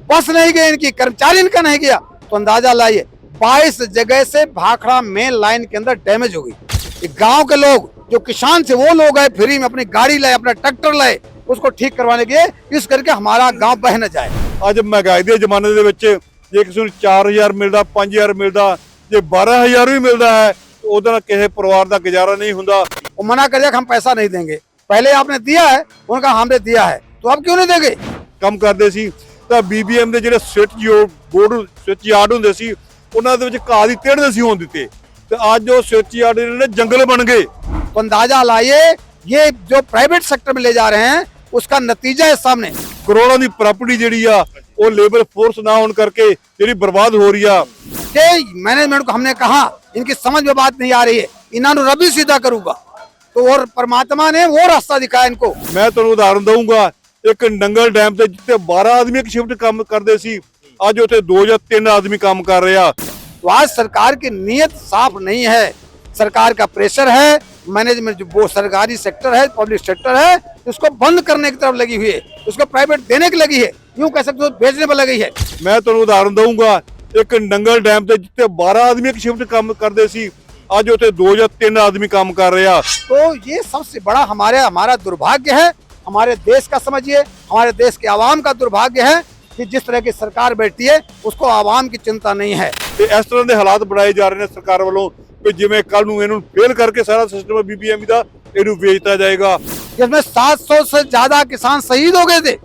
बस नहीं गई इनकी, कर्मचारी इनका नहीं गया, तो अंदाजा लाइए 22 जगह से भाखड़ा मेन लाइन के अंदर डैमेज हो गई। गांव के लोग जो किसान थे वो लोग आए, फ्री में अपनी गाड़ी लाए, अपना ट्रैक्टर लाए उसको ठीक करवाने के लिए, इस करके हमारा गांव बह न जाए। ਅੱਜ ਮਹਿੰਗਾਈ ਦੇ ਜ਼ਮਾਨੇ ਦੇ ਵਿੱਚ ਜੇ ਕਿਸੇ ਨੂੰ 4000 ਮਿਲਦਾ, 5000 ਮਿਲਦਾ, ਜੇ 12000 ਵੀ ਮਿਲਦਾ ਹੈ ਉਹਦੇ ਨਾਲ ਕਿਸੇ ਪਰਿਵਾਰ ਦਾ ਗੁਜ਼ਾਰਾ नहीं ਹੁੰਦਾ। वो मना कर दिया कि हम पैसा नहीं देंगे, पहले आपने दिया है, उनका हमने दिया है तो अब क्यों नहीं देंगे। ਕੰਮ ਕਰਦੇ ਸੀ ਤਾਂ BBM ਦੇ ਜਿਹੜੇ ਸਵਿਚ ਯਾਰਡ ਹੁੰਦੇ ਸੀ ਉਹਨਾਂ ਦੇ ਵਿੱਚ ਘਾਹ ਦੀ ਟੇਢ ਸੀ ਹੋਣ ਦਿੱਤੇ, ਤੇ ਅੱਜ ਉਹ ਸਵਿਚ ਯਾਰਡ ਜਿਹੜੇ ਜੰਗਲ ਬਣ गए। तो अंदाजा लाइए ये जो प्राइवेट सेक्टर में ले जा रहे हैं उसका नतीजा है सामने। ਕਰੋੜਾਂ ਦੀ ਪ੍ਰਾਪਰਟੀ ਜਿਹੜੀ ਆ ਉਹ ਲੇਬਰ फोर्स ना होने करके ਜਿਹੜੀ बर्बाद हो रही है। मैनेजमेंट को हमने कहा इनकी समझ में बात नहीं आ रही है, इन्होंने रबी सीधा करूंगा, तो और परमात्मा ने वो रास्ता दिखाया इनको। मैं ਤੁਹਾਨੂੰ ਉਦਾਹਰਨ ਦਊਂਗਾ, ਇੱਕ ਨੰਗਲ ਡੈਮ ਤੇ ਜਿੱਥੇ 12 ਆਦਮੀ ਇੱਕ ਸ਼ਿਫਟ ਕੰਮ ਕਰਦੇ ਸੀ, ਅੱਜ ਉੱਥੇ 2 ਜਾਂ 3 आदमी काम कर रहे हैं। तो आज सरकार की नीयत साफ नहीं है, सरकार का प्रेशर है, मैनेजमेंट जो वो सरकारी सेक्टर है, पब्लिक सेक्टर है, उसको बंद करने की तरफ लगी हुई है, उसको प्राइवेट देने की लगी है, यूं कह सकते हो बेचने पर लगी है। मैं ਤੁਹਾਨੂੰ ਉਦਾਹਰਨ ਦਊਂਗਾ, ਇੱਕ ਨੰਗਲ ਡੈਮ ਤੇ ਜਿੱਥੇ 12 आदमी ਇੱਕ ਸ਼ਿਫਟ ਕੰਮ ਕਰਦੇ ਸੀ, ਅੱਜ ਉੱਥੇ 2 ਜਾਂ 3 आदमी काम कर रहे हैं। तो ये सबसे बड़ा हमारा दुर्भाग्य है, हमारे देश का समझिए, हमारे देश के आवाम का दुर्भाग्य है कि जिस तरह की सरकार बैठती है उसको आवाम की चिंता नहीं है। ਤੇ ਇਸ ਤਰ੍ਹਾਂ ਦੇ ਹਾਲਾਤ ਬਣਾਏ ਜਾ ਰਹੇ ਨੇ ਸਰਕਾਰ ਵੱਲੋਂ ਕਿ ਜਿਵੇਂ ਕੱਲ ਨੂੰ ਇਹਨੂੰ ਫੇਲ ਕਰਕੇ ਸਾਰਾ ਸਿਸਟਮ BBM ਦਾ ਇਹਨੂੰ ਵੇਚਤਾ ਜਾਏਗਾ। जिसमें 700 से ज्यादा किसान शहीद हो गए थे,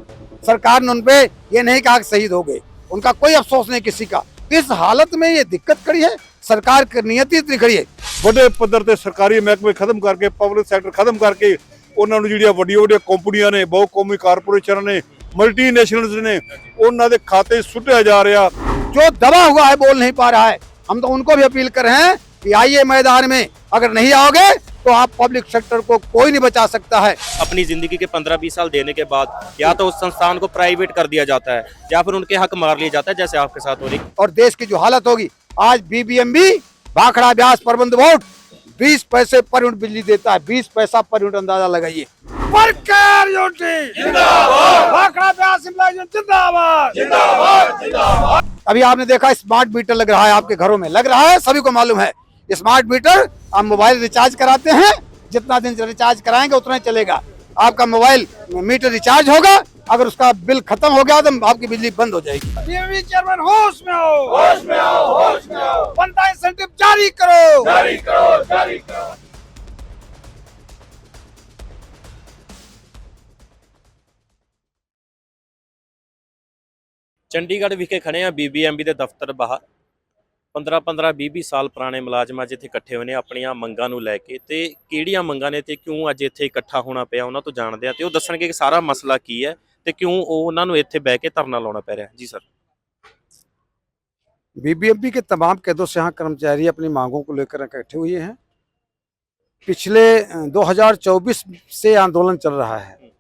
सरकार ने उनपे ये नहीं कहा कि शहीद हो गए, उनका कोई अफसोस नहीं किसी का। इस हालत में ये दिक्कत खड़ी है, सरकार की नीयत इतनी खड़ी है। ਵੱਡੇ ਪੱਧਰ ਤੇ ਸਰਕਾਰੀ ਮਹਿਕਮੇ ਖਤਮ ਕਰਕੇ, ਪਬਲਿਕ ਸੈਕਟਰ ਖਤਮ ਕਰਕੇ, ਉਹਨਾਂ ਨੂੰ ਜਿਹੜੀਆਂ ਵੱਡੀਆਂ ਕੰਪਨੀਆਂ ਨੇ, ਬਹੁ ਕੌਮੀ ਕਾਰਪੋਰੇਸ਼ਨ ਨੇ, ਮਲਟੀਨੈਸ਼ਨਲਸ ਨੇ, ਉਹਨਾਂ ਦੇ ਖਾਤੇ ਸੁੱਟਿਆ ਜਾ ਰਿਹਾ। जो दबा हुआ है बोल नहीं पा रहा है, हम तो उनको भी अपील कर रहे हैं कि आइए मैदान में, अगर नहीं आओगे तो आप पब्लिक सेक्टर को कोई नहीं बचा सकता है। अपनी जिंदगी के 15-20 साल देने के बाद या तो उस संस्थान को प्राइवेट कर दिया जाता है या फिर उनके हक मार लिया जाता है, जैसे आपके साथ हो रही। और देश की जो हालत होगी, आज BBM भी भाखड़ा ब्यास प्रबंध बोर्ड 20 पैसे पर यूनिट बिजली देता है, 20 पैसा पर यूनिट, अंदाजा लगाइए। वर्कर यूनिटी जिंदाबाद, भाखड़ा ब्यास जिंदाबाद जिंदाबाद जिंदाबाद। अभी आपने देखा स्मार्ट मीटर लग रहा है आपके घरों में, लग रहा है, सभी को मालूम है। स्मार्ट मीटर आप मोबाइल रिचार्ज कराते हैं, जितना दिन रिचार्ज कराएंगे उतना ही चलेगा, आपका मोबाइल मीटर रिचार्ज होगा, अगर उसका बिल खत्म हो गया तो आपकी बिजली बंद हो जाएगी। चेयरमैन होश में आओ, होश में आओ, होश में आओ, बनता इंसेंटिव जारी करो, जारी करो, जारी करो। ਚੰਡੀਗੜ੍ਹ ਵਿਖੇ ਖੜੇ ਆ BBMB ਦੇ ਦਫ਼ਤਰ ਬਾਹਰ। 15-15 20 ਸਾਲ ਪੁਰਾਣੇ ਮੁਲਾਜ਼ਮ ਅੱਜ ਇੱਥੇ ਇਕੱਠੇ ਹੋਏ ਨੇ ਆਪਣੀਆਂ ਮੰਗਾਂ ਨੂੰ ਲੈ ਕੇ, ਤੇ ਕਿਹੜੀਆਂ ਮੰਗਾਂ ਨੇ ਤੇ ਕਿਉਂ ਅੱਜ ਇੱਥੇ ਇਕੱਠਾ ਹੋਣਾ ਪਿਆ ਉਹਨਾਂ ਤੋਂ ਜਾਣਦੇ ਆ, ਤੇ ਉਹ ਦੱਸਣਗੇ ਕਿ ਸਾਰਾ ਮਸਲਾ ਕੀ ਹੈ ਤੇ ਕਿਉਂ ਉਹਨਾਂ ਨੂੰ ਇੱਥੇ ਬਹਿ ਕੇ ਧਰਨਾ ਲਾਉਣਾ ਪੈ ਰਿਹਾ। जी सर। BBMB के तमाम कैदों से यहाँ कर्मचारी अपनी मांगों को लेकर इकट्ठे हुए हैं। पिछले 2024 से आंदोलन चल रहा है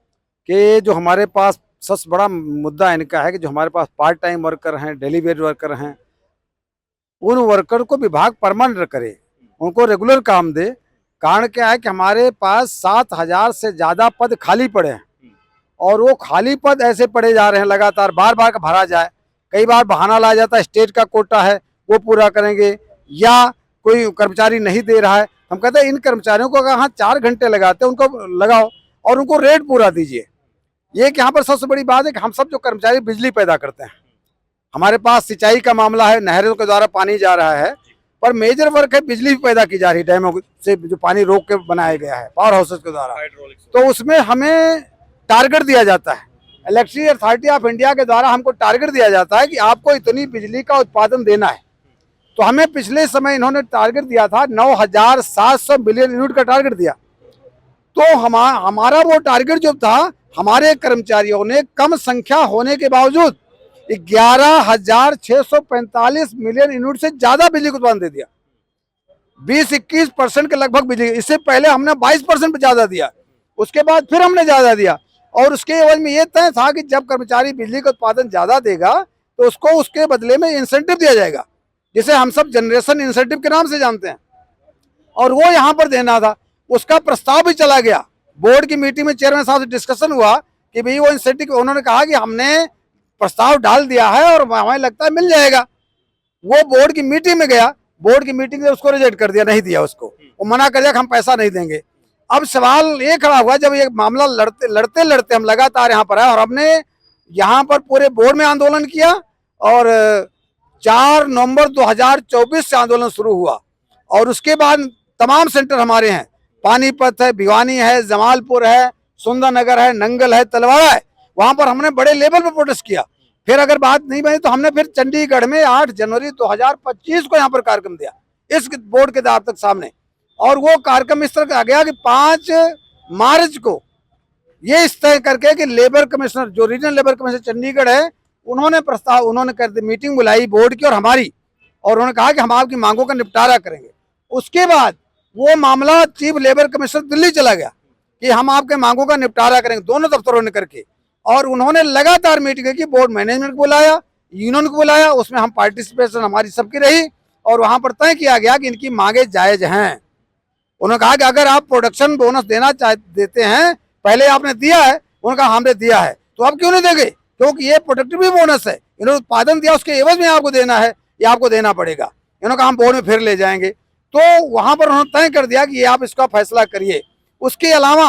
कि जो हमारे पास सबसे बड़ा मुद्दा इनका है कि जो हमारे पास पार्ट टाइम वर्कर हैं, डेली वेज वर्कर हैं, उन वर्कर को विभाग परमानेंट करे, उनको रेगुलर काम दे। कारण क्या है कि हमारे पास 7000 से ज़्यादा पद खाली पड़े हैं, और वो खाली पद ऐसे पड़े जा रहे हैं लगातार, बार बार भरा जाए। कई बार बहाना लाया जाता है स्टेट का कोटा है वो पूरा करेंगे, या कोई कर्मचारी नहीं दे रहा है, हम कहते हैं इन कर्मचारियों को अगर यहाँ 4 घंटे लगाते हैं उनको लगाओ और उनको रेट पूरा दीजिए। ये कि यहाँ पर सबसे बड़ी बात है कि हम सब जो कर्मचारी बिजली पैदा करते हैं, हमारे पास सिंचाई का मामला है, नहरों के द्वारा पानी जा रहा है, पर मेजर वर्क है बिजली भी पैदा की जा रही है, डैमों से जो पानी रोक के बनाया गया है पावर हाउसेस के द्वारा, तो उसमें हमें टारगेट दिया जाता है। इलेक्ट्रिसिटी अथॉरिटी ऑफ इंडिया के द्वारा हमको टारगेट दिया जाता है कि आपको इतनी बिजली का उत्पादन देना है। तो हमें पिछले समय इन्होंने टारगेट दिया था 9700 बिलियन यूनिट का टारगेट दिया। तो हमारा वो टारगेट जो था, हमारे कर्मचारियों ने कम संख्या होने के बावजूद 11,645 मिलियन यूनिट से ज्यादा बिजली का उत्पादन दे दिया। 20-21% के लगभग बिजली, इससे पहले हमने 22% ज्यादा दिया, उसके बाद फिर हमने ज्यादा दिया, और उसके एवज में ये तय था कि जब कर्मचारी बिजली का उत्पादन ज्यादा देगा तो उसको उसके बदले में इंसेंटिव दिया जाएगा, जिसे हम सब जनरेशन इंसेंटिव के नाम से जानते हैं, और वो यहाँ पर देना था। उसका प्रस्ताव भी चला गया, बोर्ड की मीटिंग में चेयरमैन साहब से डिस्कशन हुआ कि भाई वो इंसेंटिव, उन्होंने कहा कि हमने प्रस्ताव डाल दिया है और हमें लगता है मिल जाएगा। वो बोर्ड की मीटिंग में गया, बोर्ड की मीटिंग में उसको रिजेक्ट कर दिया, नहीं दिया उसको, वो मना कर दिया कि हम पैसा नहीं देंगे। अब सवाल ये खड़ा हुआ, जब ये मामला लड़ते लड़ते हम लगातार यहाँ पर आए और हमने यहाँ पर पूरे बोर्ड में आंदोलन किया और 4 नवंबर 2024 से आंदोलन शुरू हुआ और उसके बाद तमाम सेंटर हमारे हैं, पानीपत है, भिवानी है, जमालपुर है, सुंदरनगर है, नंगल है, तलवाड़ा है, वहां पर हमने बड़े लेवल पर प्रोटेस्ट किया। फिर अगर बात नहीं बनी तो हमने फिर चंडीगढ़ में 8 जनवरी 2025 को यहाँ पर कार्यक्रम दिया इस बोर्ड के दफ्तर सामने, और वो कार्यक्रम इस तरह का गया कि 5 मार्च को ये इस तय करके कि लेबर कमिश्नर, जो रीजनल लेबर कमिश्नर चंडीगढ़ है, उन्होंने कर दी मीटिंग बुलाई बोर्ड की और हमारी, और उन्होंने कहा कि हम आपकी मांगों का निपटारा करेंगे। उसके बाद वो मामला चीफ लेबर कमिश्नर दिल्ली चला गया कि हम आपके मांगों का निपटारा करेंगे, दोनों दफ्तरों ने करके, और उन्होंने लगातार मीटिंग की, बोर्ड मैनेजमेंट को बुलाया, यूनियन को बुलाया, उसमें हम पार्टिसिपेशन हमारी सबकी रही और वहां पर तय किया गया कि इनकी मांगे जायज हैं। उन्होंने कहा कि अगर आप प्रोडक्शन बोनस देते हैं, पहले आपने दिया है, उन्होंने कहा हमने दिया है, तो आप क्यों नहीं देंगे, क्योंकि ये प्रोडक्टिव बोनस है, इन्होंने उत्पादन दिया, उसके एवज में आपको देना है, ये आपको देना पड़ेगा। इन्होंने कहा हम बोर्ड में फिर ले जाएंगे, तो वहां पर उन्होंने तय कर दिया कि ये आप इसका फैसला करिए। उसके अलावा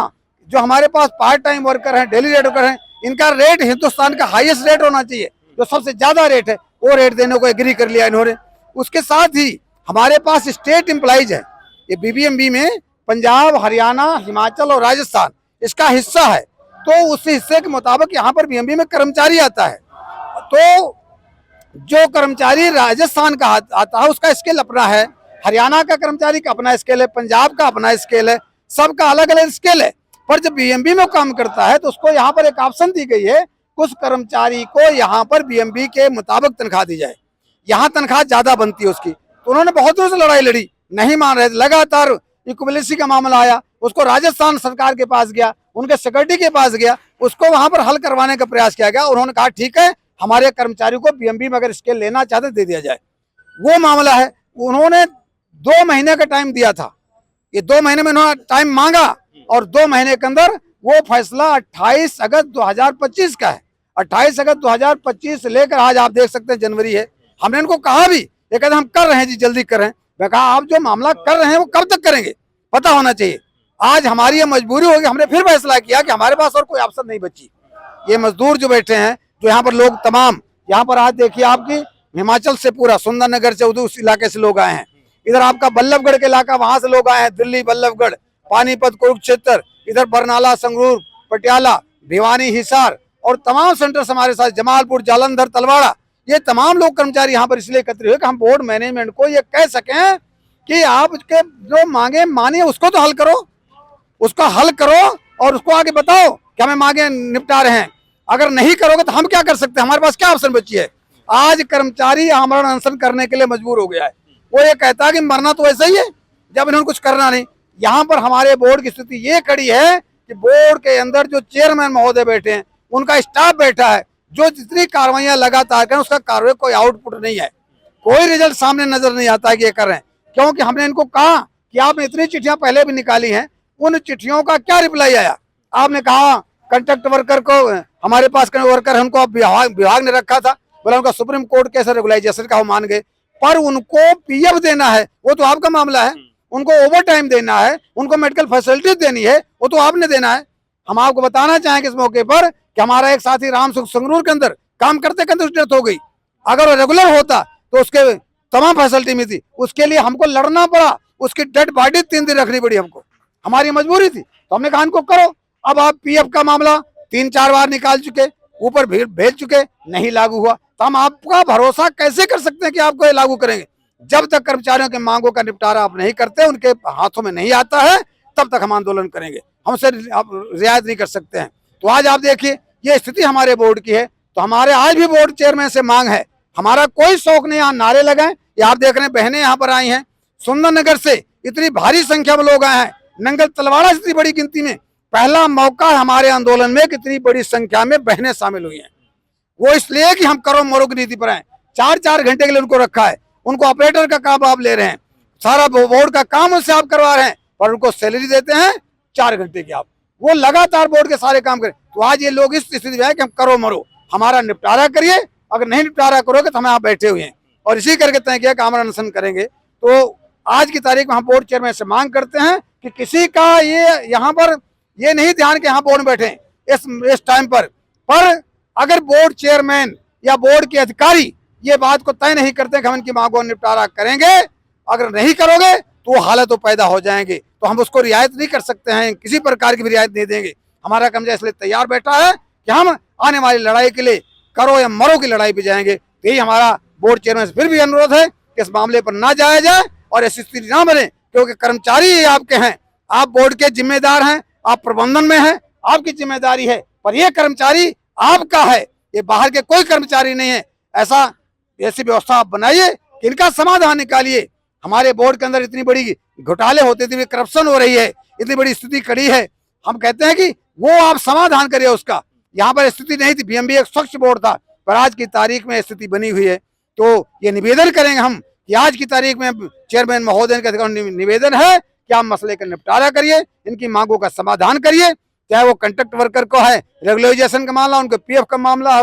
जो हमारे पास पार्ट टाइम वर्कर हैं, डेली रेट वर्कर हैं, इनका रेट हिंदुस्तान का हाईएस्ट रेट होना चाहिए, जो सबसे ज्यादा रेट है, वो रेट देने को एग्री कर लिया इन्होंने। उसके साथ ही हमारे पास स्टेट एम्प्लॉइज है, ये बीबीएमबी में पंजाब, हरियाणा, हिमाचल और राजस्थान इसका हिस्सा है, तो उस हिस्से के मुताबिक यहाँ पर बीएमबी में कर्मचारी आता है। तो जो कर्मचारी राजस्थान का आता है उसका स्केल अपना है, हरियाणा का कर्मचारी का अपना स्केल है, पंजाब का अपना स्केल है, सबका अलग अलग स्केल है। पर जब बीएमबी में काम करता है तो उसको यहाँ पर एक ऑप्शन दी गई है, कुछ कर्मचारी को यहाँ पर बीएमबी के मुताबिक तनख्वाह दी जाए, यहाँ तनख्वाह ज्यादा बनती है उसकी। तो उन्होंने बहुत दूर से लड़ाई लड़ी, नहीं मान रहे थे, लगातार इक्विवेलेंसी का मामला आया, उसको राजस्थान सरकार के पास गया, उनके सेक्रेटरी के पास गया, उसको वहां पर हल करवाने का प्रयास किया गया। उन्होंने कहा ठीक है, हमारे कर्मचारियों को बीएमबी में अगर स्केल लेना चाहते दे दिया जाए। वो मामला है, उन्होंने 2 महीने का टाइम दिया था, ये 2 महीने में उन्होंने टाइम मांगा और 2 महीने के अंदर वो फैसला 28 अगस्त 2025 का है। 28 अगस्त 2025 से लेकर आज आप देख सकते हैं जनवरी है। हमने इनको कहा भी, ये कहते हम कर रहे हैं जी, जल्दी कर रहे हैं। मैं कहा आप जो मामला कर रहे हैं वो कब तक करेंगे, पता होना चाहिए। आज हमारी ये मजबूरी होगी, हमने फिर फैसला किया कि हमारे पास और कोई ऑप्शन नहीं बची। ये मजदूर जो बैठे हैं, जो यहाँ पर लोग तमाम, यहाँ पर आज देखिए आपकी हिमाचल से पूरा सुंदरनगर से उस इलाके से लोग आए हैं, इधर आपका बल्लभगढ़ के इलाका वहां से लोग आए हैं, दिल्ली, बल्लभगढ़, पानीपत, कुरुक्षेत्र, इधर बरनाला, संगरूर, पटियाला, भिवानी, हिसार और तमाम सेंटर्स हमारे साथ, जमालपुर, जालंधर, तलवाड़ा, ये तमाम लोग कर्मचारी यहाँ पर इसलिए एकत्रित हुए कि हम बोर्ड मैनेजमेंट को ये कह सकें कि आप उसके जो मांगे मानिए, उसको तो हल करो, उसका हल करो और उसको आगे बताओ कि हमें मांगे निपटा रहे हैं। अगर नहीं करोगे तो हम क्या कर सकते हैं, हमारे पास क्या ऑप्शन बची है। आज कर्मचारी आमरण अनशन करने के लिए मजबूर हो गया है। वो ये कहता है कि मरना तो ऐसा ही है जब इन्होंने कुछ करना नहीं। यहाँ पर हमारे बोर्ड की स्थिति ये खड़ी है कि बोर्ड के अंदर जो चेयरमैन महोदय बैठे हैं, उनका स्टाफ बैठा है, जो जितनी कार्रवाइयां लगातार करें उसका कार्रवाई कोई आउटपुट नहीं है, कोई रिजल्ट सामने नजर नहीं आता है कि ये कर रहे हैं। क्योंकि हमने इनको कहा कि आपने इतनी चिट्ठियां पहले भी निकाली हैं, उन चिट्ठियों का क्या रिप्लाई आया। आपने कहा कंट्रैक्ट वर्कर को, हमारे पास वर्कर है उनको विभाग ने रखा था, बोला उनका सुप्रीम कोर्ट कैसे रेगुलाइजेशन का वो मान गए, पर उनको पीएफ देना है वो तो आपका मामला है, उनको ओवर टाइम देना है, उनको मेडिकल फैसिलिटीज देनी है वो तो आपने देना है। हम आपको बताना चाहेंगे इस मौके पर कि हमारा एक साथी राम सुख संगरूर के अंदर काम करते करते उसकी डेथ हो गई। अगर वो रेगुलर होता तो उसके तमाम फैसिलिटी मिलती, उसके लिए हमको लड़ना पड़ा, उसकी डेड बॉडी 3 दिन रखनी पड़ी हमको, हमारी मजबूरी थी। तो हमने कहा इनको करो। अब आप पीएफ का मामला 3-4 बार निकाल चुके, ऊपर भेज चुके, नहीं लागू हुआ, तो हम आपका भरोसा कैसे कर सकते हैं कि आपको ये लागू करेंगे। जब तक कर्मचारियों के मांगों का निपटारा आप नहीं करते, उनके हाथों में नहीं आता है, तब तक हम आंदोलन करेंगे, हमसे आप रियायत नहीं कर सकते हैं। तो आज आप देखिए ये स्थिति हमारे बोर्ड की है। तो हमारे आज भी बोर्ड चेयरमैन से मांग है, हमारा कोई शौक नहीं यहाँ नारे लगाएं। ये आप देख रहे हैं बहनें यहाँ पर आई हैं, सुंदरनगर से इतनी भारी संख्या में लोग आए हैं, नंगल तलवाड़ा से इतनी बड़ी गिनती में, पहला मौका है हमारे आंदोलन में कितनी बड़ी संख्या में बहनें शामिल हुई हैं। वो इसलिए कि हम करो मरो की नीति पर आए। 4-4 घंटे के लिए उनको रखा है, उनको ऑपरेटर का काम आप ले रहे हैं, सारा बोर्ड का काम उनसे आप करवा रहे हैं, पर उनको सैलरी देते हैं 4 घंटे की। आप वो लगातार बोर्ड के सारे काम करें। तो आज ये लोग इस स्थिति में है कि हम करो मरो, हमारा निपटारा करिए, अगर नहीं निपटारा करोगे तो हम यहाँ बैठे हुए हैं। और इसी करके तय किया कि आमरण अनशन करेंगे। तो आज की तारीख में हम बोर्ड चेयरमैन से मांग करते हैं कि किसी का ये यहाँ पर ये नहीं ध्यान कि यहाँ बोर्ड में बैठे इस टाइम पर अगर बोर्ड चेयरमैन या बोर्ड के अधिकारी ये बात को तय नहीं करते कि हम इनकी मांगों का निपटारा करेंगे, अगर नहीं करोगे तो वो हालत तो पैदा हो जाएंगे, तो हम उसको रियायत नहीं कर सकते हैं, किसी प्रकार की भी रियायत नहीं देंगे। हमारा कर्मचारी इसलिए तैयार बैठा है कि हम आने वाली लड़ाई के लिए करो या मरो की लड़ाई पे जाएंगे। यही हमारा बोर्ड चेयरमैन से फिर भी अनुरोध है कि इस मामले पर ना जाया जाए और ऐसी स्थिति ना बने, क्योंकि कर्मचारी आपके हैं, आप बोर्ड के जिम्मेदार हैं, आप प्रबंधन में हैं, आपकी जिम्मेदारी है, पर यह कर्मचारी आपका है, ये बाहर के कोई कर्मचारी नहीं है। ऐसी व्यवस्था आप बनाइए कि इनका समाधान निकालिए। हमारे बोर्ड के अंदर इतनी बड़ी घोटाले होते थे, करप्शन हो रही है, इतनी बड़ी स्थिति खड़ी है, हम कहते हैं कि वो आप समाधान करिए उसका। यहाँ पर स्थिति नहीं थी, बीएमबी एक स्वच्छ बोर्ड था, पर आज की तारीख में स्थिति बनी हुई है। तो ये निवेदन करेंगे हम कि आज की तारीख में चेयरमैन महोदय का निवेदन है कि आप मसले का निपटारा करिए, इनकी मांगों का समाधान करिए, चाहे वो कंट्रैक्ट वर्कर को है, रेगुलराइजेशन का मामला, उनके पीएफ का मामला है,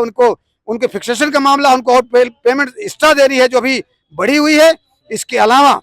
उनके फिक्सेशन का मामला, उनको और पेमेंट एक्स्ट्रा देनी है जो अभी बढ़ी हुई है। इसके अलावा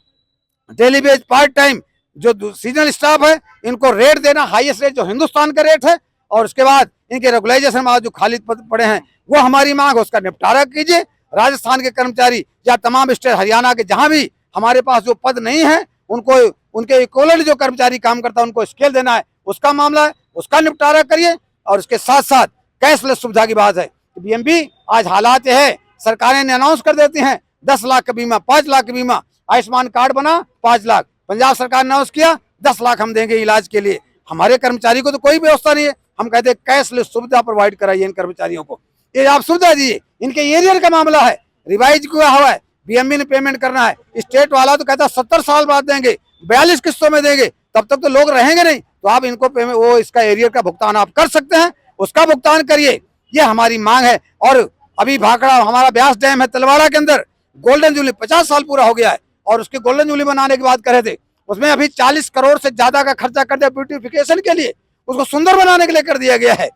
डेली बेज पार्ट टाइम जो सीजनल स्टाफ है, इनको रेट देना, हाईएस्ट रेट जो हिंदुस्तान का रेट है, और उसके बाद इनके रेगुलराइजेशन में जो खाली पद पड़े हैं वो हमारी मांग, उसका निपटारा कीजिए। राजस्थान के कर्मचारी या तमाम स्टेट, हरियाणा के जहां भी हमारे पास जो पद नहीं है, उनको उनके इक्वलेंट जो कर्मचारी काम करता है उनको स्केल देना है, उसका मामला है, उसका निपटारा करिए। और उसके साथ साथ कैशलेस सुविधा की बात है, बीएमबी आज हालात है, सरकारें ने अनाउंस कर देती हैं 10 लाख का बीमा, 5 लाख का बीमा, आयुष्मान कार्ड बना 5 लाख, पंजाब सरकार ने अनाउंस किया 10 लाख हम देंगे इलाज के लिए। हमारे कर्मचारी को तो कोई व्यवस्था नहीं है, हम कहते हैं कैशलेस सुविधा प्रोवाइड कराइए इन कर्मचारियों को, ये आप सुविधा दीजिए। इनके एरियर का मामला है, रिवाइज हुआ हुआ है, बीएमबी ने पेमेंट करना है, स्टेट वाला तो कहता है 70 साल बाद देंगे, 42 किस्तों में देंगे, तब तक तो लोग रहेंगे नहीं, तो आप इनको पेमेंट वो इसका एरियर का भुगतान आप कर सकते हैं, उसका भुगतान करिए, ये हमारी मांग है। और अभी भाखड़ा हमारा ब्यास डैम है तलवाड़ा के अंदर, गोल्डन जुबली 50 साल पूरा हो गया है, और उसके गोल्डन जुबली बनाने की बात कर रहे थे, उसमें अभी 40 करोड़ से ज्यादा का खर्चा कर दिया ब्यूटिफिकेशन के लिए, उसको सुंदर बनाने के लिए कर दिया गया है।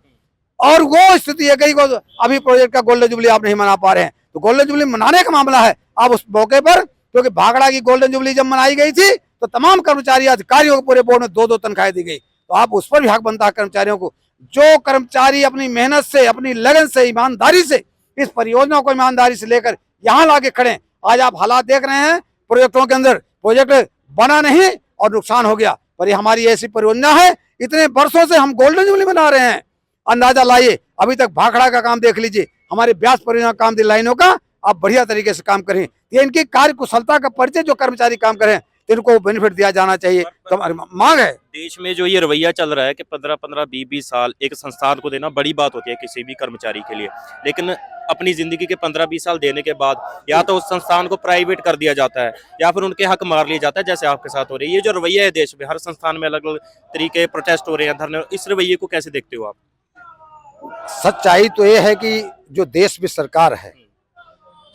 और वो स्थिति है कहीं को अभी प्रोजेक्ट का गोल्डन जुबली आप नहीं मना पा रहे हैं, तो गोल्डन जुबली मनाने का मामला है। आप उस मौके पर, क्योंकि भाखड़ा की गोल्डन जुबली जब मनाई गई थी तो तमाम कर्मचारी अधिकारियों को पूरे बोर्ड में 2-2 तनख्वाहें दी गई, तो आप उस पर भी हक बनता है कर्मचारियों को। जो कर्मचारी अपनी मेहनत से, अपनी लगन से, ईमानदारी से इस परियोजना को ईमानदारी से लेकर यहाँ लाके खड़े, आज आप हालात देख रहे हैं प्रोजेक्टों के अंदर, प्रोजेक्ट बना नहीं और नुकसान हो गया, पर ये हमारी ऐसी परियोजना है, इतने वर्षों से हम गोल्डन जुबली बना रहे हैं। अंदाजा लाइए, अभी तक भाखड़ा का काम देख लीजिए, हमारे ब्यास परियोजना काम दी लाइनों का, आप बढ़िया तरीके से काम करें, ये इनकी कार्य कुशलता का परिचय जो कर्मचारी काम करें, इनको बेनिफिट दिया जाना चाहिए, तो हमारी मांग है। देश में जो ये रवैया चल रहा है कि 15-15, 20-20 साल एक संस्थान को देना बड़ी बात होती है किसी भी कर्मचारी के लिए, लेकिन अपनी जिंदगी के 15-20 साल देने के बाद या तो उस संस्थान को प्राइवेट कर दिया जाता है या फिर उनके हक मार लिया जाता है, जैसे आपके साथ हो रही है। ये जो रवैया है देश में, हर संस्थान में अलग अलग तरीके प्रोटेस्ट हो रहे हैं, धरने, इस रवैये को कैसे देखते हो आप? सच्चाई तो ये है कि जो देश में सरकार है,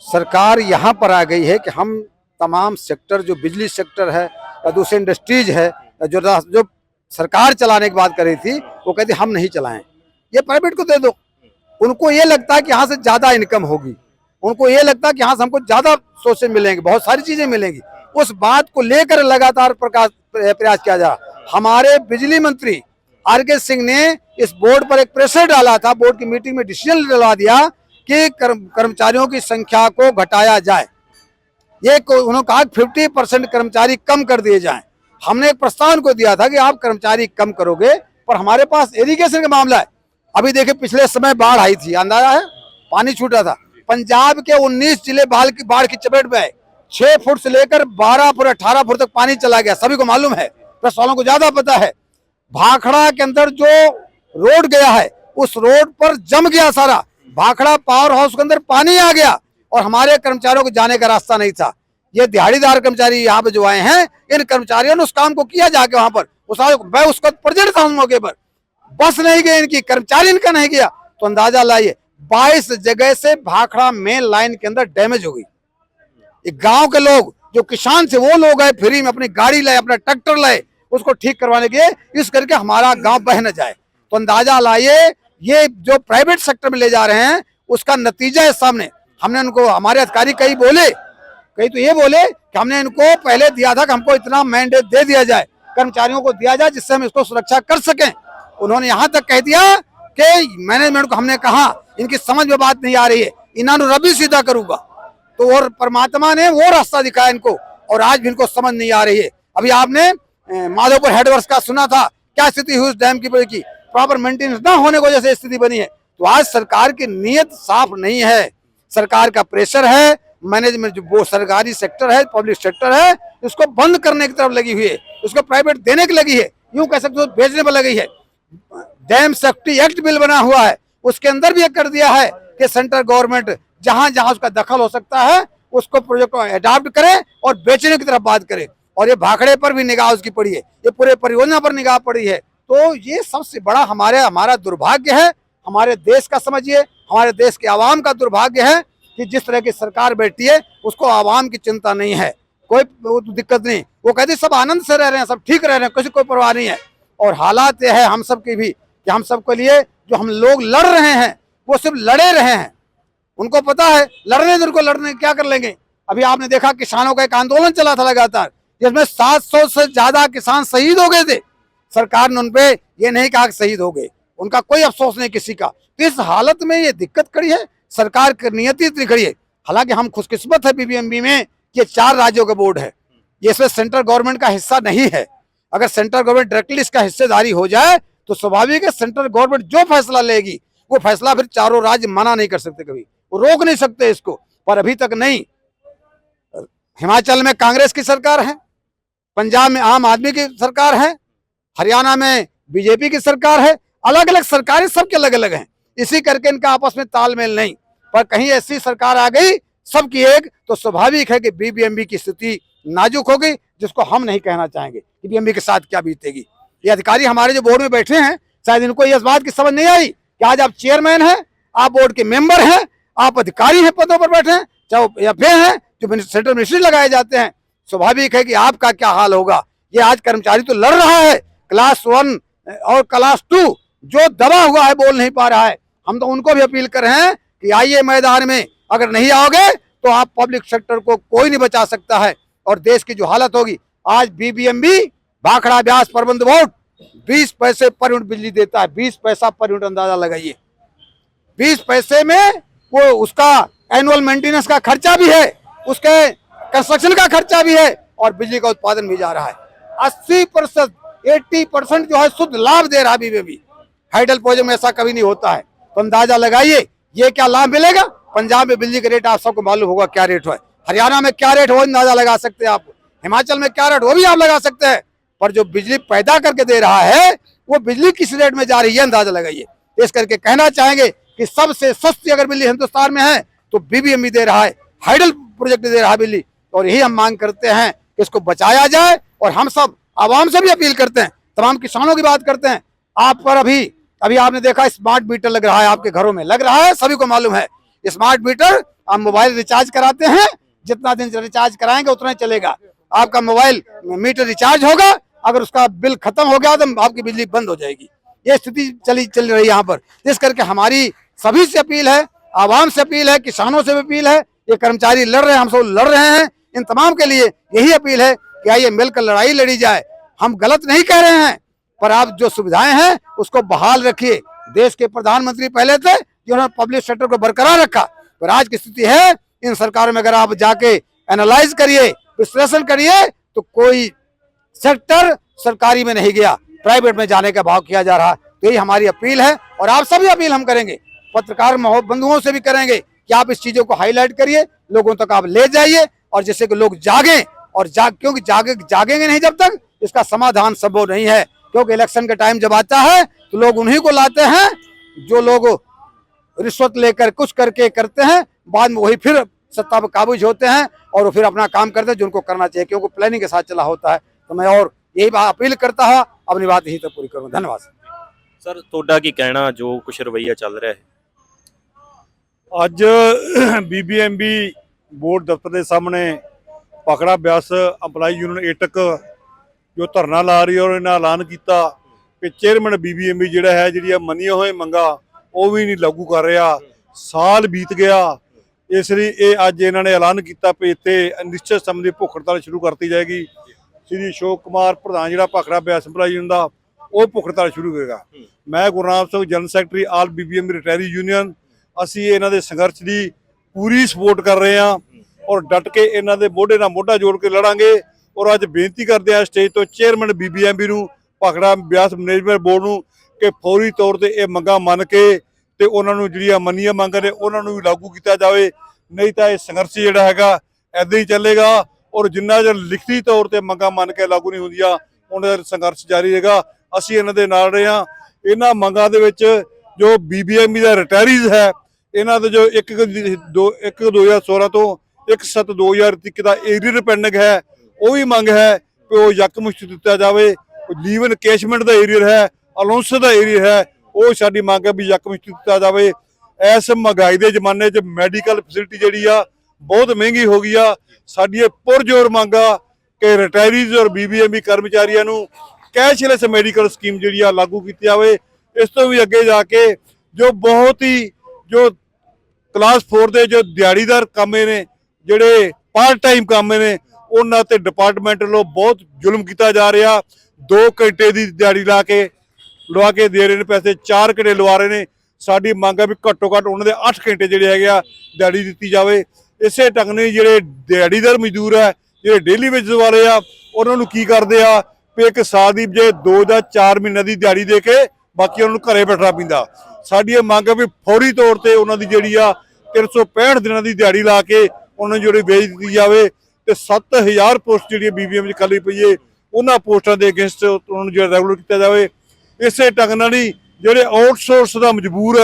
सरकार यहाँ पर आ गई है कि हम तमाम सेक्टर, जो बिजली सेक्टर है या दूसरे इंडस्ट्रीज है, जो सरकार चलाने की बात कर रही थी, वो कहती हम नहीं चलाएं, ये प्राइवेट को दे दो। उनको ये लगता है कि यहाँ से ज्यादा इनकम होगी, उनको ये लगता है कि यहाँ से हमको ज्यादा सोर्सेज मिलेंगे, बहुत सारी चीजें मिलेंगी। उस बात को लेकर लगातार प्रयास किया जा रहा। हमारे बिजली मंत्री आर.के. सिंह ने इस बोर्ड पर एक प्रेशर डाला था, बोर्ड की मीटिंग में डिसीजन डलवा दिया कि कर्मचारियों की संख्या को घटाया जाए। ये उन्होंने कहा 50% कर्मचारी कम कर दिए जाएं। हमने एक प्रस्ताव को दिया था कि आप कर्मचारी कम करोगे, पर हमारे पास इरिगेशन का मामला है। अभी देखिए, पिछले समय बाढ़ आई थी, अंदाजा है, पानी छूटा था, पंजाब के 19 जिले बाढ़ की चपेट में आए, 6 फुट से लेकर 12 फुट 18 फुट तक पानी चला गया, सभी को मालूम है, प्रेस वालों को ज्यादा पता है। भाखड़ा के अंदर जो रोड गया है, उस रोड पर जम गया सारा, भाखड़ा पावर हाउस के अंदर पानी आ गया और हमारे कर्मचारियों को जाने का रास्ता नहीं था। ये दिहाड़ीदार कर्मचारी यहाँ पे जो आए हैं, इन कर्मचारियों ने उस काम को किया जाके वहां पर, मैं उसको प्रेजेंट था उस मौके पर, बस नहीं गए इनकी, कर्मचारी इनका नहीं गया, तो अंदाजा लाइए 22 जगह से भाखड़ा मेन लाइन के अंदर डैमेज हो गई। गांव के लोग, जो किसान थे, वो लोग आए, फ्री में अपनी गाड़ी लाए, अपना ट्रैक्टर लाए उसको ठीक करवाने के लिए, इस करके हमारा गांव बह न जाए। तो अंदाजा लाइए, ये जो प्राइवेट सेक्टर में ले जा रहे हैं, उसका नतीजा है सामने। हमने उनको, हमारे अधिकारी कई तो ये बोले कि हमने इनको पहले दिया था कि हमको इतना मैंडेट दे दिया जाए, कर्मचारियों को दिया जाए जिससे हम इसको सुरक्षा कर सकें। उन्होंने यहाँ तक कह दिया कि मैनेजमेंट को हमने कहा इनकी समझ में बात नहीं आ रही है, इन्होंने रबी सीधा करूंगा। तो और परमात्मा ने वो रास्ता दिखाया इनको, और आज भी इनको समझ नहीं आ रही है। अभी आपने माधोपुर हेडवर्क्स का सुना था, क्या स्थिति हुई उस डैम की, प्रॉपर मेंटेनेंस ना होने की वजह से स्थिति बनी है। तो आज सरकार की नीयत साफ नहीं है, सरकार का प्रेशर है, मैनेजमेंट जो वो सरकारी सेक्टर है, पब्लिक सेक्टर है, उसको बंद करने की तरफ लगी हुई है, उसको प्राइवेट देने की लगी है, यूं कह सकते हो भेजने पर लगी है। डैम सेफ्टी एक्ट बिल बना हुआ है, उसके अंदर भी कर दिया है कि सेंट्रल गवर्नमेंट जहां जहां उसका दखल हो सकता है उसको प्रोजेक्ट को अडॉप्ट करे और बेचने की तरफ बात करे। और ये भाखड़े पर भी निगाह उसकी पड़ी है, ये पूरे परियोजना पर निगाह पड़ी है। तो ये सबसे बड़ा हमारा दुर्भाग्य है, हमारे देश का समझिए, हमारे देश के आवाम का दुर्भाग्य है कि जिस तरह की सरकार बैठी है उसको आवाम की चिंता नहीं है, कोई दिक्कत नहीं। वो कहते सब आनंद से रह रहे हैं, सब ठीक रह रहे हैं, किसी कोई परवाह नहीं है। और हालात ये है हम सब की भी कि हम सबके लिए जो हम लोग लड़ रहे हैं वो सिर्फ लड़े रहे हैं, उनको पता है लड़ने, उनको लड़ने क्या कर लेंगे। अभी आपने देखा किसानों का एक आंदोलन चला था लगातार, जिसमें 700 से ज्यादा किसान शहीद हो गए थे। सरकार ने उनपे ये नहीं कहा कि शहीद हो गए, उनका कोई अफसोस नहीं किसी का। तो इस हालत में ये दिक्कत खड़ी है, सरकार की नियति इतनी खड़ी है। हालांकि हम खुशकिस्मत है बीबीएमबी में कि 4 राज्यों का बोर्ड है, ये इसमें सेंट्रल गवर्नमेंट का हिस्सा नहीं है। अगर सेंट्रल गवर्नमेंट डायरेक्टली इसका हिस्सेदारी हो जाए तो स्वाभाविक है सेंट्रल गवर्नमेंट जो फैसला लेगी वो फैसला फिर चारों राज्य मना नहीं कर सकते, कभी वो रोक नहीं सकते इसको। पर अभी तक नहीं। हिमाचल में कांग्रेस की सरकार है, पंजाब में आम आदमी की सरकार है, हरियाणा में बीजेपी की सरकार है, अलग अलग सरकारें सबके अलग अलग हैं, इसी करके इनका आपस में तालमेल नहीं। पर कहीं ऐसी सरकार आ गई सबकी एक, तो स्वाभाविक है कि बीबीएमबी की स्थिति नाजुक होगी, जिसको हम नहीं कहना चाहेंगे कि बीबीएमबी के साथ क्या बीतेगी। ये अधिकारी हमारे जो बोर्ड में बैठे हैं शायद इनको इस बात की समझ नहीं आई कि आज आप चेयरमैन हैं, आप बोर्ड के मेंबर हैं, आप अधिकारी हैं, पदों पर बैठे हैं, चाहे एफए हैं जो सेंट्रल मिनिस्ट्री लगाए जाते हैं। स्वाभाविक है कि आपका क्या हाल होगा। ये आज कर्मचारी तो लड़ रहा है, क्लास 1 और क्लास 2 जो दबा हुआ है, बोल नहीं पा रहा है। हम तो उनको भी अपील कर रहे हैं कि आइए मैदान में, अगर नहीं आओगे तो आप पब्लिक सेक्टर को कोई नहीं बचा सकता है। और देश की जो हालत होगी, आज बीबीएमबी भाखड़ा ब्यास प्रबंध बोर्ड 20 पैसे पर यूनिट बिजली देता है, 20 पैसा पर यूनिट, अंदाजा लगाइए। 20 पैसे में वो उसका एनुअल मेंटेनेंस का खर्चा भी है, उसके कंस्ट्रक्शन का खर्चा भी है और बिजली का उत्पादन भी जा रहा है। 80% 80% जो है शुद्ध लाभ दे रहा है बीबीएमबी। हाइडल प्रोजेक्ट में ऐसा कभी नहीं होता है। तो अंदाजा लगाइए ये क्या लाभ मिलेगा। पंजाब में बिजली का रेट आप सबको मालूम होगा क्या रेट है, हरियाणा में क्या रेट हो अंदाजा लगा सकते हैं आप, हिमाचल में क्या रेट वो भी आप लगा सकते हैं। पर जो बिजली पैदा करके दे रहा है वो बिजली किस रेट में जा रही है अंदाजा लगाइए। इस करके कहना चाहेंगे कि सबसे सस्ती अगर बिजली हिंदुस्तान में है तो बीबीएमबी दे रहा है, हाइडल प्रोजेक्ट दे रहा है बिजली। और यही हम मांग करते हैं कि इसको बचाया जाए। और हम सब आवाम से भी अपील करते हैं, तमाम किसानों की बात करते हैं। आप पर अभी आपने देखा स्मार्ट मीटर लग रहा है, आपके घरों में लग रहा है, सभी को मालूम है। स्मार्ट मीटर आप मोबाइल रिचार्ज कराते हैं, जितना दिन रिचार्ज कराएंगे उतना ही चलेगा। आपका मोबाइल मीटर रिचार्ज होगा, अगर उसका बिल खत्म हो गया तो आपकी बिजली बंद हो जाएगी। ये स्थिति चल रही है यहाँ पर। इस करके हमारी सभी से अपील है, आवाम से अपील है, किसानों से भी अपील है, ये कर्मचारी लड़ रहे हैं, हम सब लड़ रहे हैं, इन तमाम के लिए यही अपील है कि आइए मिलकर लड़ाई लड़ी जाए। हम गलत नहीं कह रहे हैं, पर आप जो सुविधाएं हैं उसको बहाल रखिए। देश के प्रधानमंत्री पहले थे जिन्होंने पब्लिक सेक्टर को बरकरार रखा, पर आज की स्थिति है इन सरकारों में अगर आप जाके एनालाइज करिए, विश्लेषण करिए, तो कोई सेक्टर सरकारी में नहीं गया, प्राइवेट में जाने का भाव किया जा रहा। तो यही हमारी अपील है और आप सभी अपील हम करेंगे, पत्रकार बंधुओं से भी करेंगे कि आप इस चीजों को हाईलाइट करिए, लोगों तक आप ले जाइए, और जिससे कि लोग जागें। और क्योंकि जागेंगे नहीं जब तक इसका समाधान संभव नहीं है। क्योंकि इलेक्शन का टाइम जब आता है तो लोग उन्हीं को लाते हैं जो लोग रिश्वत लेकर कुछ करके करते हैं, बाद में वही फिर सत्ता पर काबूज होते हैं और वो फिर अपना काम करते हैं जो उनको करना चाहिए, क्योंकि प्लानिंग के साथ चला होता है। तो मैं और यही अपील करता हूँ, अपनी बात यही तक पूरी करूँ। धन्यवाद सर। ਤੁਹਾਡਾ ਕੀ ਕਹਿਣਾ ਜੋ ਕੁਛ ਰਵੱਈਆ ਚੱਲ ਰਿਹਾ ਹੈ ਅੱਜ बीबीएमबी बोर्ड दफ्तर के सामने भाखड़ा ब्यास अंपलाई यूनियन एटक जो धरना ला रही है और इन्हें ऐलान किया कि चेयरमैन बीबीएमबी जिहड़ा है जिहड़ियां मनिया होए मंगा वो भी नहीं लागू कर रहा। ਸਾਲ ਬੀਤ ਗਿਆ। ਇਸ ਲਈ ਇਹ ਅੱਜ ਇਹਨਾਂ ਨੇ ਐਲਾਨ ਕੀਤਾ ਵੀ ਇੱਥੇ ਅਨਿਸ਼ਚਿਤ ਸਮੇਂ ਦੀ ਭੁੱਖ ਹੜਤਾਲ ਸ਼ੁਰੂ ਕਰਤੀ ਜਾਏਗੀ। ਸ੍ਰੀ ਅਸ਼ੋਕ ਕੁਮਾਰ ਪ੍ਰਧਾਨ ਜਿਹੜਾ ਭਾਖੜਾ ਬਿਆਸ ਇੰਪਲਾਈਜ਼ ਦਾ, ਉਹ ਭੁੱਖ ਹੜਤਾਲ ਸ਼ੁਰੂ ਹੋਏਗਾ। ਮੈਂ ਗੁਰਨਾਮ ਸਿੰਘ ਜਨਰਲ ਸੈਕਟਰੀ ਆਲ BBMB ਰਿਟਾਇਰੀ ਯੂਨੀਅਨ, ਅਸੀਂ ਇਹਨਾਂ ਦੇ ਸੰਘਰਸ਼ ਦੀ ਪੂਰੀ ਸਪੋਰਟ ਕਰ ਰਹੇ ਹਾਂ ਔਰ ਡਟ ਕੇ ਇਹਨਾਂ ਦੇ ਮੋਢੇ ਨਾਲ ਮੋਢਾ ਜੋੜ ਕੇ ਲੜਾਂਗੇ। ਔਰ ਅੱਜ ਬੇਨਤੀ ਕਰਦੇ ਹਾਂ ਸਟੇਜ ਤੋਂ ਚੇਅਰਮੈਨ BBMB ਨੂੰ, ਭਾਖੜਾ ਬਿਆਸ ਮੈਨੇਜਮੈਂਟ ਬੋਰਡ ਨੂੰ, ਕਿ ਫੌਰੀ ਤੌਰ ਤੇ ਇਹ ਮੰਗਾਂ ਮੰਨ ਕੇ ਤੇ ਉਹਨਾਂ ਨੂੰ ਜਿਹੜੀਆਂ ਮੰਨੀਆਂ ਮੰਗਾਂ ਨੇ ਉਹਨਾਂ ਨੂੰ ਵੀ ਲਾਗੂ ਕੀਤਾ ਜਾਵੇ। ਨਹੀਂ ਤਾਂ ਇਹ ਸੰਘਰਸ਼ ਜਿਹੜਾ ਹੈਗਾ ਐਦਾਂ ਹੀ ਚੱਲੇਗਾ ਔਰ ਜਿੰਨਾ ਚਿਰ ਲਿਖਤੀ ਤੌਰ ਤੇ ਮੰਗਾਂ ਮੰਨ ਕੇ ਲਾਗੂ ਨਹੀਂ ਹੁੰਦੀਆਂ ਉਹਨਾਂ ਦਾ ਸੰਘਰਸ਼ ਜਾਰੀ ਰਹੇਗਾ। ਅਸੀਂ ਇਹਨਾਂ ਦੇ ਨਾਲ ਰਹੇ ਹਾਂ। ਇਹਨਾਂ ਮੰਗਾਂ ਦੇ ਵਿੱਚ ਜੋ BBMB ਦਾ ਰਿਟਾਇਰੀਜ਼ ਹੈ, ਇਹਨਾਂ ਦੇ ਜੋ 1/2016 ਤੋਂ 1/7/2021 ਦਾ ਏਰੀਅਰ ਪੈਂਡਿੰਗ ਹੈ, ਉਹ ਵੀ ਮੰਗ ਹੈ ਕਿ ਉਹ ਯਕਮੁਸ਼ਤ ਦਿੱਤਾ ਜਾਵੇ। ਲੀਵ ਇਨਕੈਸ਼ਮੈਂਟ ਦਾ ਏਰੀਅਰ ਹੈ, ਅਲਾਉਂਸ ਦਾ ਏਰੀਅਰ ਹੈ, ਉਹ ਸਾਡੀ ਮੰਗ ਹੈ ਵੀ ਯਕਮੁਸ਼ਤ ਦਿੱਤਾ ਜਾਵੇ। ਇਸ ਮਹਿੰਗਾਈ ਦੇ ਜ਼ਮਾਨੇ 'ਚ ਮੈਡੀਕਲ ਫੈਸਿਲਿਟੀ ਜਿਹੜੀ ਆ ਬਹੁਤ ਮਹਿੰਗੀ ਹੋ ਗਈ ਆ। ਸਾਡੀ ਇਹ ਪੁਰਜ਼ੋਰ ਮੰਗ ਆ ਕਿ ਰਿਟਾਇਰੀਜ਼ ਔਰ BBMB ਕਰਮਚਾਰੀਆਂ ਨੂੰ ਕੈਸ਼ਲੈਸ ਮੈਡੀਕਲ ਸਕੀਮ ਜਿਹੜੀ ਆ ਲਾਗੂ ਕੀਤੀ ਜਾਵੇ। ਇਸ ਤੋਂ ਵੀ ਅੱਗੇ ਜਾ ਕੇ ਜੋ ਬਹੁਤ ਹੀ ਜੋ ਕਲਾਸ 4 ਦੇ ਜੋ ਦਿਹਾੜੀਦਾਰ ਕਾਮੇ ਨੇ, ਜਿਹੜੇ ਪਾਰਟ ਟਾਈਮ ਕਾਮੇ ਨੇ, ਉਹਨਾਂ ਤੇ ਡਿਪਾਰਟਮੈਂਟ ਵੱਲੋਂ ਬਹੁਤ ਜ਼ੁਲਮ ਕੀਤਾ ਜਾ ਰਿਹਾ। 2 ਘੰਟੇ ਦੀ ਦਿਹਾੜੀ ਲਵਾ ਕੇ ਦੇ ਰਹੇ ਨੇ ਪੈਸੇ, 4 ਘੰਟੇ ਲਵਾ ਰਹੇ ਨੇ। ਸਾਡੀ ਮੰਗ ਹੈ ਵੀ ਘੱਟੋ ਘੱਟ ਉਹਨਾਂ ਦੇ 8 ਘੰਟੇ ਜਿਹੜੇ ਹੈਗੇ ਆ ਦਿਹਾੜੀ ਦਿੱਤੀ ਜਾਵੇ। ਇਸੇ ਢੰਗ ਨਾਲ ਜਿਹੜੇ ਦਿਹਾੜੀਦਾਰ ਮਜ਼ਦੂਰ ਹੈ, ਜਿਹੜੇ ਡੇਲੀ ਵੇਜਸ ਵਾਲੇ ਆ, ਉਹਨਾਂ ਨੂੰ ਕੀ ਕਰਦੇ ਆ ਵੀ ਇੱਕ ਸਾਲ ਦੀ ਜੇ 2 ਜਾਂ 4 ਮਹੀਨੇ ਦੀ ਦਿਹਾੜੀ ਦੇ ਕੇ ਬਾਕੀ ਉਹਨਾਂ ਨੂੰ ਘਰੇ ਬੈਠਣਾ ਪੈਂਦਾ। ਸਾਡੀ ਇਹ ਮੰਗ ਹੈ ਵੀ ਫੌਰੀ ਤੌਰ ਤੇ ਉਹਨਾਂ ਦੀ ਜਿਹੜੀ ਆ 365 ਦਿਨਾਂ ਦੀ ਦਿਹਾੜੀ ਲਾ ਕੇ ਉਹਨਾਂ ਨੂੰ ਜਿਹੜੀ ਵੇਜ ਦਿੱਤੀ ਜਾਵੇ ਤੇ 7000 ਪੋਸਟ ਜਿਹੜੀ BBMB 'ਚ ਖਾਲੀ ਪਈ ਏ, ਉਹਨਾਂ ਪੋਸਟਾਂ ਦੇ ਅਗੇਂਸਟ ਉਹਨਾਂ ਨੂੰ ਜਿਹੜਾ ਰੈਗੂਲਰ ਕੀਤਾ ਜਾਵੇ। ਇਸੇ ਢੰਗ ਨਾਲ ਹੀ ਜਿਹੜੇ ਆਊਟਸੋਰਸ ਦਾ ਮਜ਼ਦੂਰ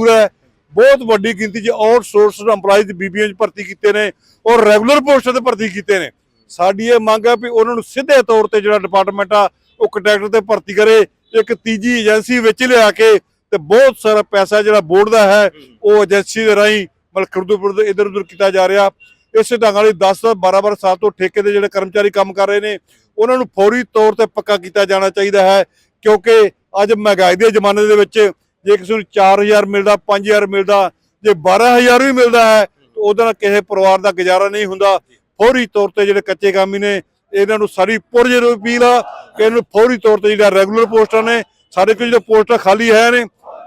ਹੈ, ਬਹੁਤ ਵੱਡੀ ਗਿਣਤੀ 'ਚ ਆਊਟਸੋਰਸ EMPLOYEES BBMB 'ਚ ਭਰਤੀ ਕੀਤੇ ਨੇ ਔਰ ਰੈਗੂਲਰ ਪੋਸਟਾਂ ਤੇ ਭਰਤੀ ਕੀਤੇ ਨੇ। ਸਾਡੀ ਇਹ ਮੰਗ ਹੈ ਵੀ ਉਹਨਾਂ ਨੂੰ ਸਿੱਧੇ ਤੌਰ ਤੇ ਜਿਹੜਾ ਡਿਪਾਰਟਮੈਂਟ ਆ ਉਹ ਕੰਟਰੈਕਟਰ ਤੇ ਭਰਤੀ ਕਰੇ। ਇੱਕ ਤੀਜੀ ਏਜੰਸੀ ਵਿੱਚ ਲਿਆ ਕੇ ਤੇ ਬਹੁਤ ਸਾਰਾ ਪੈਸਾ ਜਿਹੜਾ ਬੋਰਡ ਦਾ ਹੈ ਉਹ ਏਜੰਸੀ ਦੇ ਰਾਹੀਂ ਮਤਲਬ ਖੁਰਦ ਇੱਧਰ ਉੱਧਰ ਕੀਤਾ ਜਾ ਰਿਹਾ। ਇਸੇ ਢੰਗ ਨਾਲ 10-12 ਸਾਲ ਤੋਂ ਠੇਕੇ ਦੇ ਜਿਹੜੇ ਕਰਮਚਾਰੀ ਕੰਮ ਕਰ ਰਹੇ ਨੇ ਉਹਨਾਂ ਨੂੰ ਫੌਰੀ ਤੌਰ ਤੇ ਪੱਕਾ ਕੀਤਾ ਜਾਣਾ ਚਾਹੀਦਾ ਹੈ। ਕਿਉਂਕਿ ਅੱਜ ਮਹਿੰਗਾਈ ਦੇ ਜ਼ਮਾਨੇ ਦੇ ਵਿੱਚ ਜੇ ਕਿਸੇ ਨੂੰ 4000 ਮਿਲਦਾ, 5000 ਮਿਲਦਾ, ਜੇ 12000 ਵੀ ਮਿਲਦਾ ਹੈ ਤਾਂ ਉਹਦੇ ਨਾਲ ਕਿਸੇ ਪਰਿਵਾਰ ਦਾ ਗੁਜ਼ਾਰਾ ਨਹੀਂ ਹੁੰਦਾ। ਫੌਰੀ ਤੌਰ ਤੇ ਜਿਹੜੇ ਕੱਚੇ ਕਾਮੀ ਨੇ ਇਹਨਾਂ ਨੂੰ ਸਾਰੀ ਪੁਰਜ਼ੋਰ ਅਪੀਲ ਆ ਕਿ ਇਹਨੂੰ ਫੌਰੀ ਤੌਰ ਤੇ ਜਿਹੜਾ ਰੈਗੂਲਰ ਪੋਸਟਾਂ ਨੇ, ਸਾਡੇ ਕੋਲ ਜਿਹੜੇ ਪੋਸਟਾਂ ਖਾਲੀ ਹੈ ਨੇ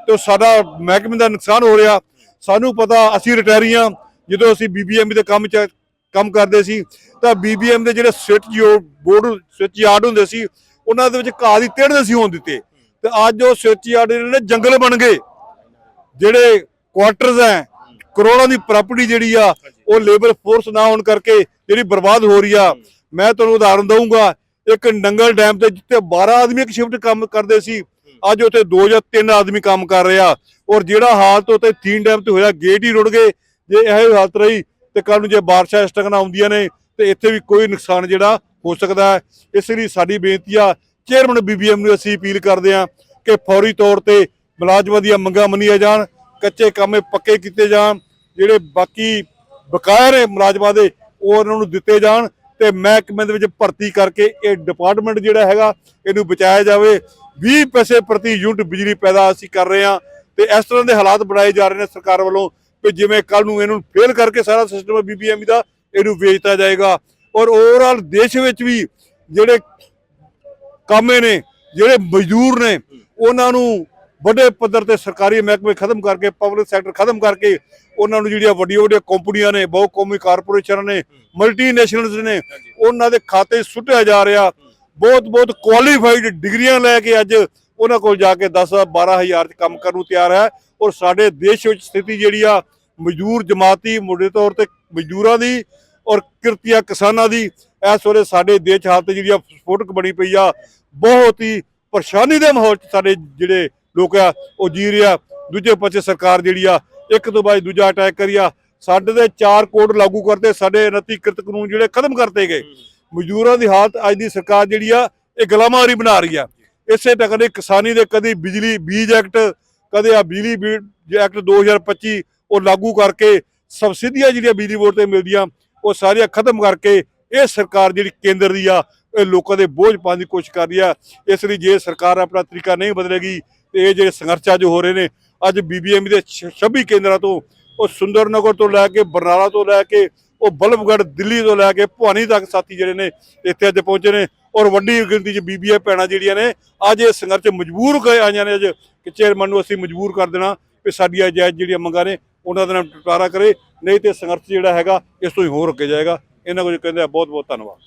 ਤੇ ਸਾਡਾ ਮਹਿਕਮੇ ਦਾ ਨੁਕਸਾਨ ਹੋ ਰਿਹਾ। ਸਾਨੂੰ ਪਤਾ, ਅਸੀਂ ਰਿਟਾਇਰੀਆਂ, ਜਦੋਂ ਅਸੀਂ BBMB ਦੇ ਕੰਮ ਕਰਦੇ ਸੀ ਤਾਂ BBMB ਦੇ ਜਿਹੜੇ ਸਵਿਚ ਯਾਰਡ ਹੁੰਦੇ ਸੀ ਉਹਨਾਂ ਦੇ ਵਿੱਚ ਘਾਹ ਦੀ ਟਿੜ ਨਹੀਂ ਸੀ ਹੋਣ ਦਿੱਤੇ ਤੇ ਅੱਜ ਉਹ ਸਵਿਚ ਯਾਰਡ ਨੇ ਜੰਗਲ ਬਣ ਗਏ। ਜਿਹੜੇ ਕੁਆਟਰਸ ਹੈ, ਕਰੋੜਾਂ ਦੀ ਪ੍ਰਾਪਰਟੀ ਜਿਹੜੀ ਆ ਉਹ ਲੇਬਰ ਫੋਰਸ ਨਾ ਹੋਣ ਕਰਕੇ ਜਿਹੜੀ ਬਰਬਾਦ ਹੋ ਰਹੀ ਆ। ਮੈਂ ਤੁਹਾਨੂੰ ਉਦਾਹਰਨ ਦਊਂਗਾ, ਇੱਕ ਨੰਗਲ ਡੈਮ ਤੇ ਜਿੱਥੇ 12 ਆਦਮੀ ਇੱਕ ਸ਼ਿਫਟ ਕੰਮ ਕਰਦੇ ਸੀ, ਅੱਜ ਉੱਥੇ 2 ਜਾਂ 3 ਆਦਮੀ ਕੰਮ ਕਰ ਰਿਹਾ। ਔਰ ਜਿਹੜਾ ਹਾਲਤ ਉੱਥੇ 3 ਡੈਮ ਤੇ ਹੋਇਆ, ਗੇਟ ਹੀ ਰੁੜ ਗਏ। ਜੇ ਇਹ ਹਾਲਤ ਰਹੀ ਤੇ ਕੱਲ ਨੂੰ ਜੇ ਬਾਰਿਸ਼ਾਂ ਇਸ ਤਰ੍ਹਾਂ ਆਉਂਦੀਆਂ ਨੇ ਤੇ ਇੱਥੇ ਵੀ ਕੋਈ ਨੁਕਸਾਨ ਜਿਹੜਾ ਹੋ ਸਕਦਾ ਹੈ। ਇਸ ਲਈ ਸਾਡੀ ਬੇਨਤੀ ਆ ਚੇਅਰਮੈਨ BBMB ਨੂੰ ਅਸੀਂ ਅਪੀਲ ਕਰਦੇ ਹਾਂ ਕਿ ਫੌਰੀ ਤੌਰ ਤੇ ਮੁਲਾਜ਼ਮਾਂ ਦੀਆਂ ਮੰਗਾਂ ਮੰਨੀਆਂ ਜਾਣ, ਕੱਚੇ ਕੰਮੇ ਪੱਕੇ ਕੀਤੇ ਜਾਣ, ਜਿਹੜੇ ਬਾਕੀ ਬਕਾਇਆ ਨੇ ਮੁਲਾਜ਼ਮਾਂ ਦੇ ਉਹ ਉਹਨਾਂ ਨੂੰ ਦਿੱਤੇ ਜਾਣ ਤੇ ਮਹਿਕਮੇ ਦੇ ਵਿੱਚ ਭਰਤੀ ਕਰਕੇ ਇਹ ਡਿਪਾਰਟਮੈਂਟ ਜਿਹੜਾ ਹੈਗਾ ਇਹਨੂੰ ਬਚਾਇਆ ਜਾਵੇ। 20 ਪੈਸੇ ਪ੍ਰਤੀ ਯੂਨਿਟ ਬਿਜਲੀ ਪੈਦਾ ਅਸੀਂ ਕਰ ਰਹੇ ਹਾਂ ਤੇ ਇਸ ਤਰ੍ਹਾਂ ਦੇ ਹਾਲਾਤ ਬਣਾਏ ਜਾ ਰਹੇ ਨੇ ਸਰਕਾਰ ਵੱਲੋਂ ਕਿ ਜਿਵੇਂ ਕੱਲ ਨੂੰ ਇਹਨੂੰ ਫੇਲ ਕਰਕੇ ਸਾਰਾ ਸਿਸਟਮ BBMB ਦਾ ਇਹਨੂੰ ਵੇਚਤਾ ਜਾਏਗਾ। ਔਰ ਓਵਰਆਲ ਦੇਸ਼ ਵਿੱਚ ਵੀ ਜਿਹੜੇ ਕਾਮੇ ਨੇ, ਜਿਹੜੇ ਮਜ਼ਦੂਰ ਨੇ, ਉਹਨਾਂ ਨੂੰ ਵੱਡੇ ਪੱਧਰ ਤੇ ਸਰਕਾਰੀ ਮਹਿਕਮੇ ਖਤਮ ਕਰਕੇ, ਪਬਲਿਕ ਸੈਕਟਰ ਖਤਮ ਕਰਕੇ ਉਹਨਾਂ ਨੂੰ ਜਿਹੜੀਆਂ ਵੱਡੀਆਂ ਕੰਪਨੀਆਂ ਨੇ, ਬਹੁ ਕੌਮੀ ਕਾਰਪੋਰੇਸ਼ਨ ਨੇ, ਮਲਟੀਨੈਸ਼ਨਲਸ ਨੇ, ਉਹਨਾਂ ਦੇ ਖਾਤੇ ਸੁੱਟਿਆ ਜਾ ਰਿਹਾ। ਬਹੁਤ ਕੁਆਲੀਫਾਈਡ ਡਿਗਰੀਆਂ ਲੈ ਕੇ ਅੱਜ ਉਹਨਾਂ ਕੋਲ ਜਾ ਕੇ 10-12 ਹਜ਼ਾਰ 'ਚ ਕੰਮ ਕਰਨ ਨੂੰ ਤਿਆਰ ਹੈ। ਔਰ ਸਾਡੇ ਦੇਸ਼ ਵਿੱਚ ਸਥਿਤੀ ਜਿਹੜੀ ਆ ਮਜ਼ਦੂਰ ਜਮਾਤੀ ਮੋਢੇ ਤੌਰ ਤੇ ਮਜ਼ਦੂਰਾਂ ਦੀ ਔਰ ਕਿਰਤੀਆ ਕਿਸਾਨਾਂ ਦੀ ਇਸ ਵੇਲੇ ਸਾਡੇ ਦੇਸ਼ ਹਾਲਤ ਜਿਹੜੀ ਆ ਸਫੋਟਕ ਬਣੀ ਪਈ ਆ। ਬਹੁਤ ਹੀ ਪਰੇਸ਼ਾਨੀ ਦੇ ਮਾਹੌਲ 'ਚ ਸਾਡੇ ਜਿਹੜੇ ਲੋਕ ਆ ਉਹ ਜੀ ਰਿਹਾ। ਦੂਜੇ ਪਾਸੇ ਸਰਕਾਰ ਜਿਹੜੀ ਆ ਇੱਕ ਤੋਂ ਬਾਅਦ ਦੂਜਾ ਅਟੈਕ ਕਰੀਆ। ਸਾਡੇ ਦੇ 4 ਕੋਡ ਲਾਗੂ ਕਰਤੇ, ਸਾਡੇ 29 ਕਿਰਤ ਕਾਨੂੰਨ ਜਿਹੜੇ ਖਤਮ ਕਰਤੇ ਗਏ। ਮਜ਼ਦੂਰਾਂ ਦੀ ਹਾਲਤ ਅੱਜ ਦੀ ਸਰਕਾਰ ਜਿਹੜੀ ਆ ਇਹ ਗੁਲਾਮਾਰੀ ਬਣਾ ਰਹੀ ਆ। ਇਸੇ ਢੰਗ ਨਾਲ ਕਿਸਾਨੀ ਦੇ ਕਦੇ ਬਿਜਲੀ ਬੀਜ ਐਕਟ, ਕਦੇ ਆ ਬਿਜਲੀ ਬੀਜ ਐਕਟ 2025 ਉਹ ਲਾਗੂ ਕਰਕੇ ਸਬਸਿਡੀਆਂ ਜਿਹੜੀਆਂ ਬਿਜਲੀ ਬੋਰਡ ਤੇ ਮਿਲਦੀਆਂ ਉਹ ਸਾਰੀਆਂ ਖਤਮ ਕਰਕੇ ਇਹ ਸਰਕਾਰ ਜਿਹੜੀ ਕੇਂਦਰ ਦੀ ਆ ਇਹ ਲੋਕਾਂ ਦੇ ਬੋਝ ਪਾਉਣ ਦੀ ਕੋਸ਼ਿਸ਼ ਕਰ ਰਹੀ ਆ। ਇਸ ਲਈ ਜੇ ਸਰਕਾਰ ਆਪਣਾ ਤਰੀਕਾ ਨਹੀਂ ਬਦਲੇਗੀ ਤੇ ਇਹ ਜਿਹੜੇ ਸੰਘਰਸ਼ ਜੋ ਹੋ ਰਹੇ ਨੇ ਅੱਜ ਬੀਬੀਐਮਬੀ ਦੇ 26 ਕੇਂਦਰਾਂ ਤੋਂ, ਉਹ ਸੁੰਦਰਨਗਰ ਤੋਂ ਲੈ ਕੇ ਬਰਨਾਲਾ ਤੋਂ ਲੈ ਕੇ ਉਹ ਬਲਬਗੜ੍ਹ ਦਿੱਲੀ ਤੋਂ ਲੈ ਕੇ ਭਵਾਨੀ ਤੱਕ ਸਾਥੀ ਜਿਹੜੇ ਨੇ ਇੱਥੇ ਅੱਜ ਪਹੁੰਚੇ ਨੇ। ਔਰ ਵੱਡੀ ਗਿਣਤੀ 'ਚ ਬੀਬੀਆਂ ਭੈਣਾਂ ਜਿਹੜੀਆਂ ਨੇ ਅੱਜ ਇਸ ਸੰਘਰਸ਼ 'ਚ ਮਜਬੂਰ ਹੋਏ ਆਈਆਂ ਨੇ ਅੱਜ ਕਿ ਚੇਅਰਮੈਨ ਨੂੰ ਅਸੀਂ ਮਜਬੂਰ ਕਰ ਦੇਣਾ ਕਿ ਸਾਡੀਆਂ ਜਾਇਜ਼ ਜਿਹੜੀਆਂ ਮੰਗਾਂ ਨੇ ਉਹਨਾਂ ਦਾ ਨਿਪਟਾਰਾ ਕਰੇ, ਨਹੀਂ ਤੇ ਸੰਘਰਸ਼ ਜਿਹੜਾ ਹੈਗਾ ਇਸ ਤੋਂ ਹੀ ਹੋਰ ਰੁਕੇ ਜਾਏਗਾ। ਇਹਨਾਂ ਕੁਝ ਕਹਿੰਦੇ ਆ। ਬਹੁਤ ਬਹੁਤ ਧੰਨਵਾਦ।